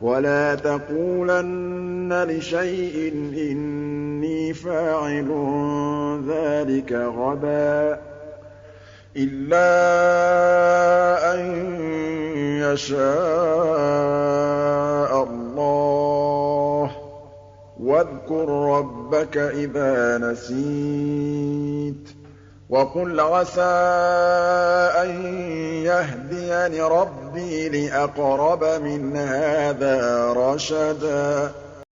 وَلَا تَقُولَنَّ لِشَيْءٍ إِنِّي فَاعِلٌ ذَٰلِكَ غَدًا إِلَّا أَن يَشَاءَ اللَّهُ ۚ وَاذْكُر رَّبَّكَ إِذَا نَسِيتَ وَقُلْ عَسَىٰ أَن يَهْدِيَنِ رَبِّي لِأَقْرَبَ مِنْ هَٰذَا رَشَدًا